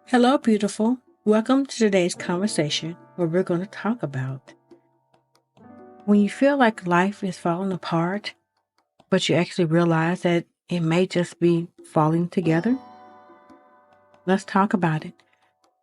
Hello, beautiful. Welcome to today's conversation where we're going to talk about when you feel like life is falling apart, but you actually realize that it may just be falling together. Let's talk about it.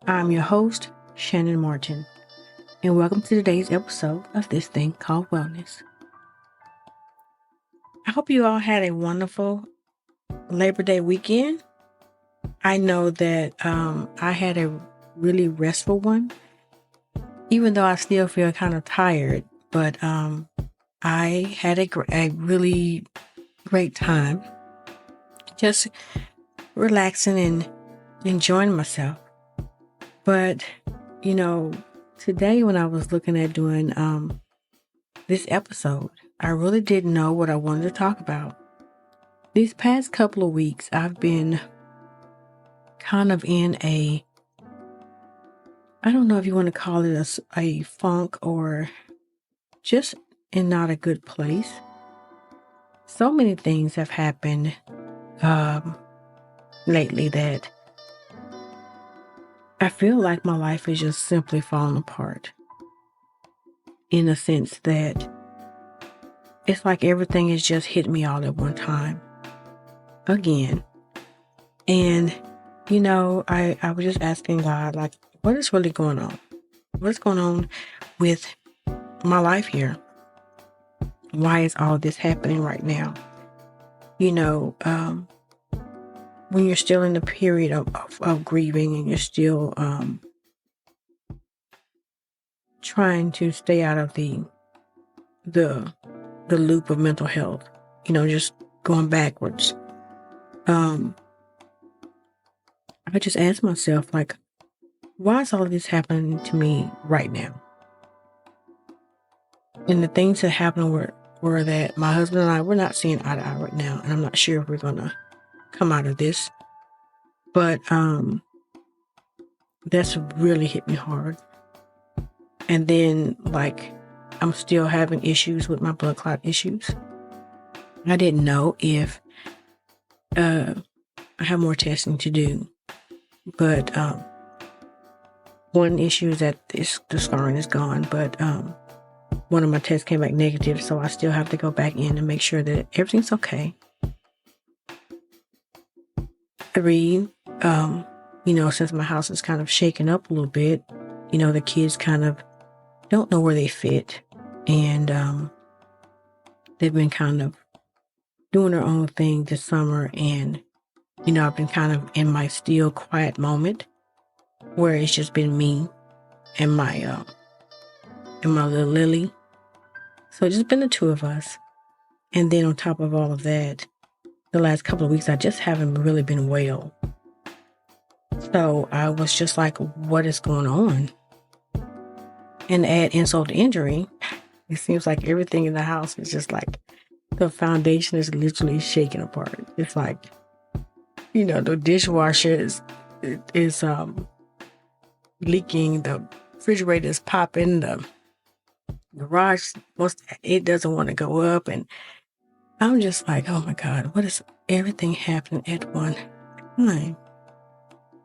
I'm your host, Shannon Martin, and welcome to today's episode of This Thing Called Wellness. I hope you all had a wonderful Labor Day weekend. I know that I had a really restful one, even though I still feel kind of tired, but I had a really great time just relaxing and enjoying myself. But, today when I was looking at doing this episode, I really didn't know what I wanted to talk about. These past couple of weeks, I've been kind of in I don't know if you want to call it a funk or just in not a good place. So many things have happened lately that I feel like my life is just simply falling apart. In a sense that it's like everything is just hit me all at one time. Again. And, I was just asking God, like, what is really going on? What's going on with my life here? Why is all this happening right now? When you're still in the period of grieving and you're still trying to stay out of the loop of mental health, just going backwards. I just asked myself, like, why is all of this happening to me right now? And the things that happened were that my husband and I, we're not seeing eye to eye right now, and I'm not sure if we're gonna come out of this. But that's really hit me hard. And then, like, I'm still having issues with my blood clot issues. I didn't know if I have more testing to do. But one issue is that the scarring is gone. But one of my tests came back negative, so I still have to go back in and make sure that everything's okay. 3, since my house is kind of shaken up a little bit, the kids kind of don't know where they fit. And they've been kind of doing their own thing this summer. And, I've been kind of in my still quiet moment where it's just been me and my little Lily. So it's just been the two of us. And then on top of all of that, the last couple of weeks, I just haven't really been well. So I was just like, what is going on? And to add insult to injury, it seems like everything in the house is just like, the foundation is literally shaking apart. It's like, the dishwasher is leaking, the refrigerator is popping, the garage, it doesn't want to go up. And I'm just like, oh my God, what is everything happening at one time?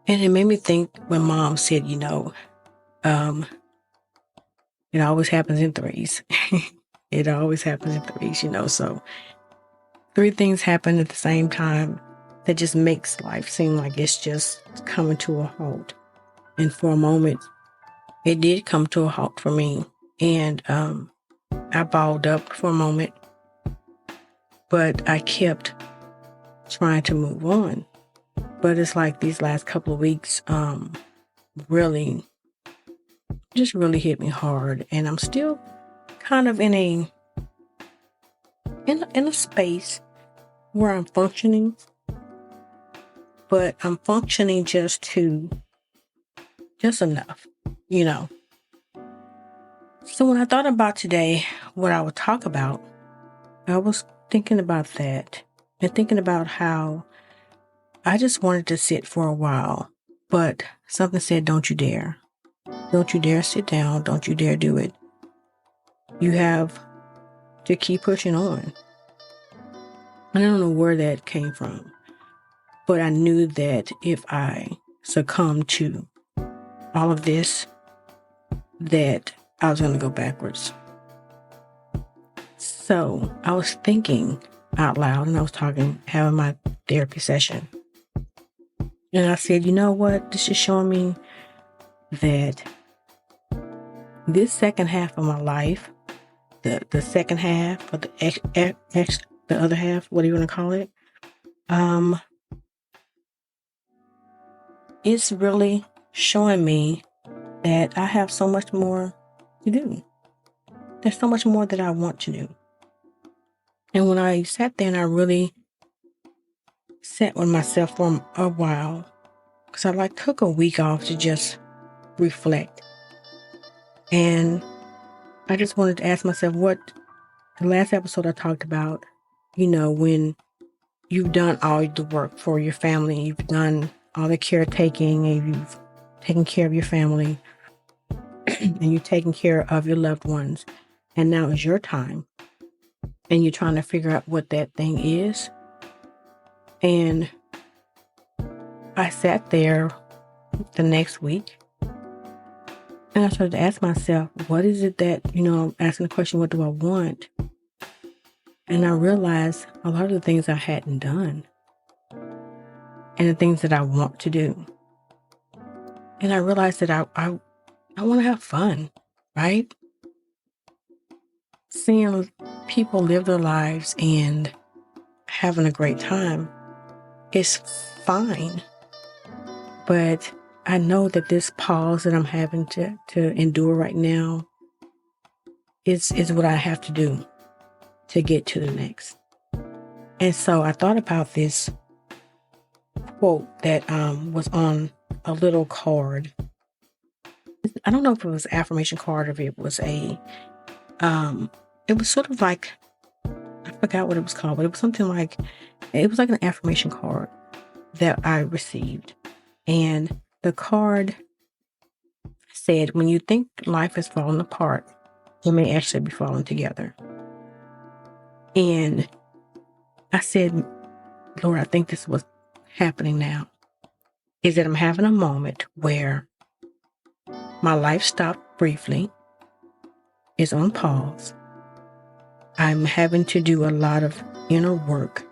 And it made me think when Mom said, it always happens in threes. It always happens in threes, so 3 things happen at the same time that just makes life seem like it's just coming to a halt. And for a moment, it did come to a halt for me. And I balled up for a moment, but I kept trying to move on. But it's like these last couple of weeks really hit me hard. And I'm still kind of in a space where I'm functioning, but I'm functioning just enough, So when I thought about today, what I would talk about, I was thinking about that and thinking about how I just wanted to sit for a while, but something said, don't you dare. Don't you dare sit down. Don't you dare do it. You have to keep pushing on. I don't know where that came from, but I knew that if I succumb to all of this that I was going to go backwards. So I was thinking out loud, and I was having my therapy session. And I said, you know what? This is showing me that this second half of my life, the second half, or the other half, what do you want to call it? It's really showing me that I have so much more to do. There's so much more that I want to do. And when I sat there and I really sat with myself for a while, because I took a week off to just reflect. And I just wanted to ask myself what the last episode I talked about, when you've done all the work for your family, you've done all the caretaking, and you've taken care of your family, and you're taking care of your loved ones, and now is your time, and you're trying to figure out what that thing is. And I sat there the next week, and I started to ask myself, what is it that, I'm asking the question, what do I want? And I realized a lot of the things I hadn't done and the things that I want to do. And I realized that I want to have fun, right? Seeing people live their lives and having a great time is fine. But I know that this pause that I'm having to endure right now is what I have to do to get to the next. And so I thought about this quote that was on a little card. I don't know if it was an affirmation card or if it was it was sort of like, I forgot what it was called, but it was something like, it was like an affirmation card that I received. And the card said, when you think life is falling apart, it may actually be falling together. And I said, Lord, I think this is what's happening now, is that I'm having a moment where my life stopped briefly, is on pause. I'm having to do a lot of inner work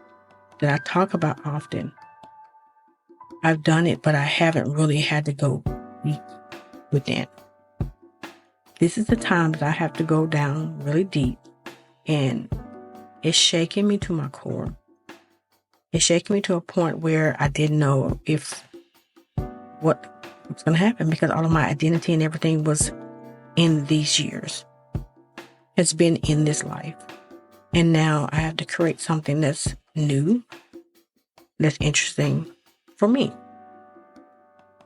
that I talk about often. I've done it, but I haven't really had to go deep within. This is the time that I have to go down really deep, and it's shaking me to my core. It's shaking me to a point where I didn't know what was going to happen, because all of my identity and everything was in these years. It's been in this life. And now I have to create something that's new, that's interesting for me.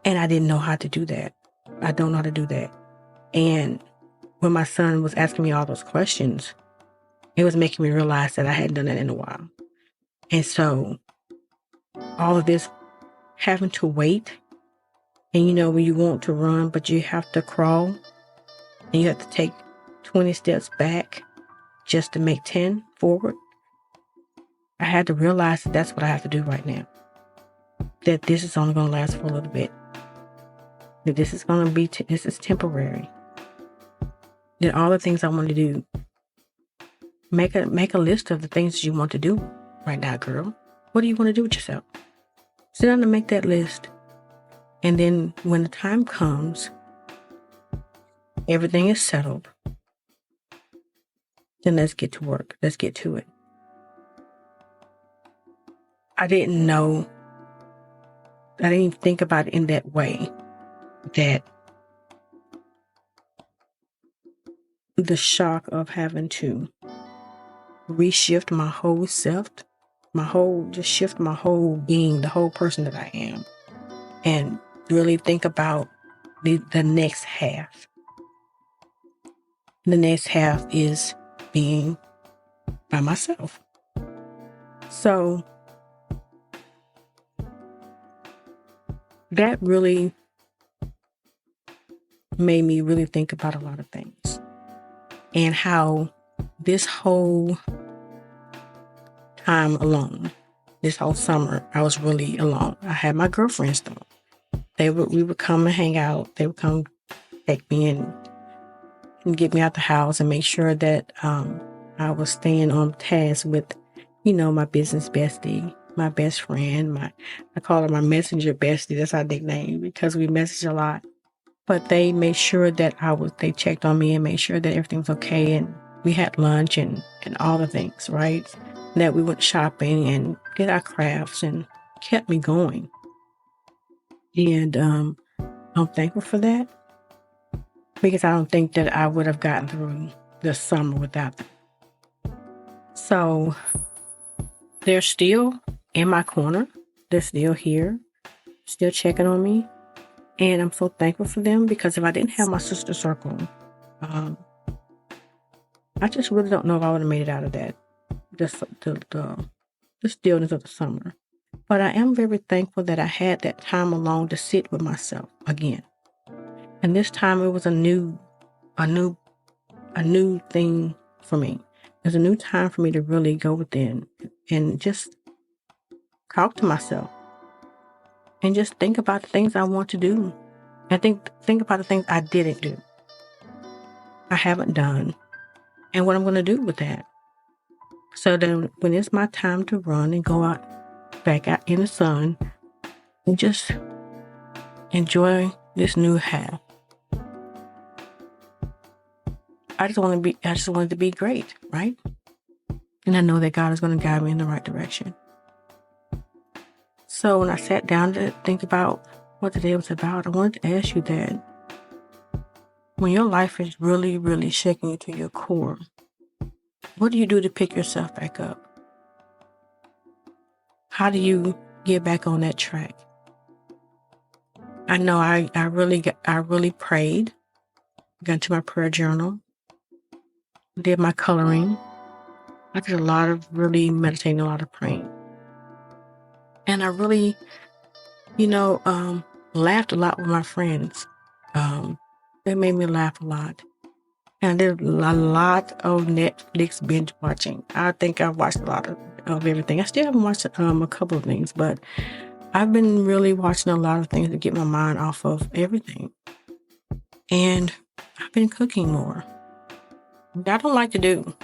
And I didn't know how to do that. I don't know how to do that. And when my son was asking me all those questions, it was making me realize that I hadn't done that in a while. And so all of this having to wait, and when you want to run, but you have to crawl, and you have to take 20 steps back just to make 10 forward. I had to realize that that's what I have to do right now. That this is only going to last for a little bit. That this is going to be, this is temporary. That all the things I want to do, make a list of the things you want to do right now, girl. What do you want to do with yourself? Sit down and make that list. And then when the time comes, everything is settled, then let's get to work. Let's get to it. I didn't even think about it in that way, that the shock of having to reshift my whole self, shift my whole being, the whole person that I am, and really think about the next half. The next half is being by myself. So that really made me really think about a lot of things, and how this whole time alone, this whole summer, I was really alone. I had my girlfriends though. we would come and hang out. They would come take me and get me out the house and make sure that I was staying on task with, my business bestie, my best friend. I call her my messenger bestie. That's our nickname because we message a lot. But they made sure that they checked on me and made sure that everything was okay. And we had lunch and all the things, right? That we went shopping and did our crafts and kept me going. And I'm thankful for that because I don't think that I would have gotten through the summer without them. So they're still in my corner. They're still here, still checking on me. And I'm so thankful for them because if I didn't have my sister circle, I just really don't know if I would have made it out of that, the stillness of the summer. But I am very thankful that I had that time alone to sit with myself again. And this time it was a new thing for me. It was a new time for me to really go within and just talk to myself and just think about the things I want to do. And think about the things I didn't do, I haven't done, and what I'm going to do with that. So then when it's my time to run and go back out in the sun and just enjoy this new half, I just want it to be great, right? And I know that God is going to guide me in the right direction. So when I sat down to think about what today was about, I wanted to ask you that when your life is really, really shaking you to your core, what do you do to pick yourself back up? How do you get back on that track? I know I really prayed, got into my prayer journal, did my coloring. I did a lot of really meditating, a lot of praying. And I really, laughed a lot with my friends. They made me laugh a lot. And I did a lot of Netflix binge watching. I think I've watched a lot of everything. I still haven't watched a couple of things, but I've been really watching a lot of things to get my mind off of everything. And I've been cooking more. I don't like to do,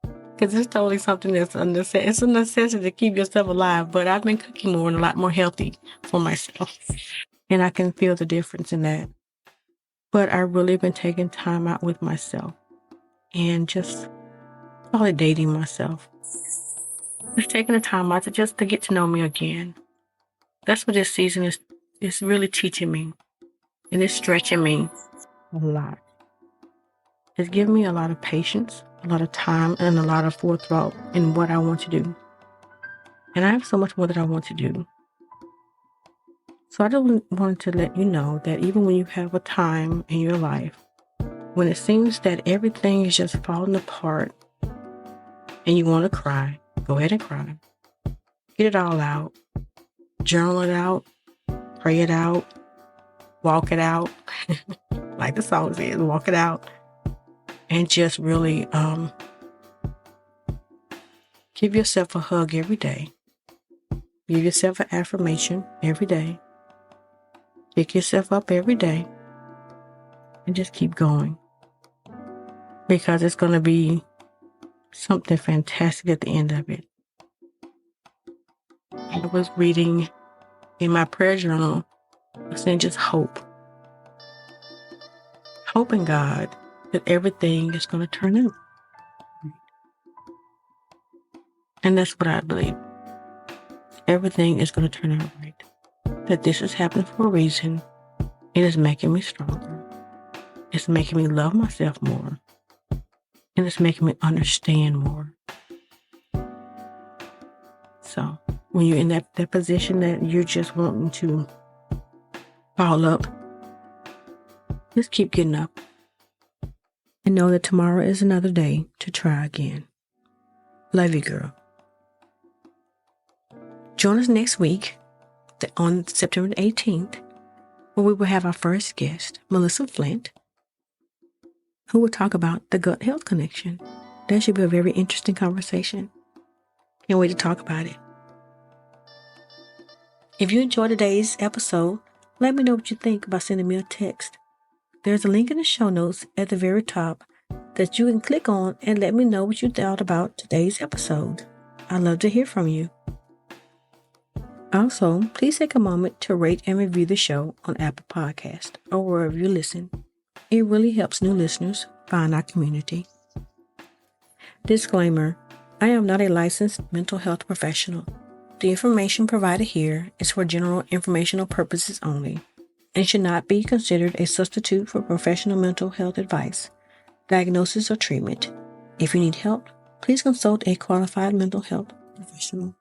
because it's totally something that's it's a necessity to keep yourself alive. But I've been cooking more and a lot more healthy for myself. And I can feel the difference in that. But I've really been taking time out with myself and just validating myself. Just taking the time out to get to know me again. That's what this season is really teaching me. And it's stretching me a lot. It's given me a lot of patience, a lot of time, and a lot of forethought in what I want to do. And I have so much more that I want to do. So I just wanted to let you know that even when you have a time in your life when it seems that everything is just falling apart and you want to cry, go ahead and cry. Get it all out. Journal it out. Pray it out. Walk it out. Like the song says, walk it out. And just really give yourself a hug every day. Give yourself an affirmation every day. Pick yourself up every day. And just keep going. Because it's going to be something fantastic at the end of it. I was reading in my prayer journal, I was saying just hope. Hope in God that everything is going to turn out. And that's what I believe. Everything is going to turn out right. That this is happening for a reason. It is making me stronger. It's making me love myself more. And it's making me understand more. So when you're in that position that you're just wanting to fall up, just keep getting up. And know that tomorrow is another day to try again. Love you, girl. Join us next week on September 18th, where we will have our first guest, Melissa Flint, who will talk about the gut health connection. That should be a very interesting conversation. Can't wait to talk about it. If you enjoyed today's episode, Let me know what you think by sending me a text. There's a link in the show notes at the very top that you can click on and let me know what you thought about today's episode. I'd love to hear from you. Also, please take a moment to rate and review the show on Apple Podcast or wherever you listen. It really helps new listeners find our community. Disclaimer: I am not a licensed mental health professional. The information provided here is for general informational purposes only and should not be considered a substitute for professional mental health advice, diagnosis, or treatment. If you need help, please consult a qualified mental health professional.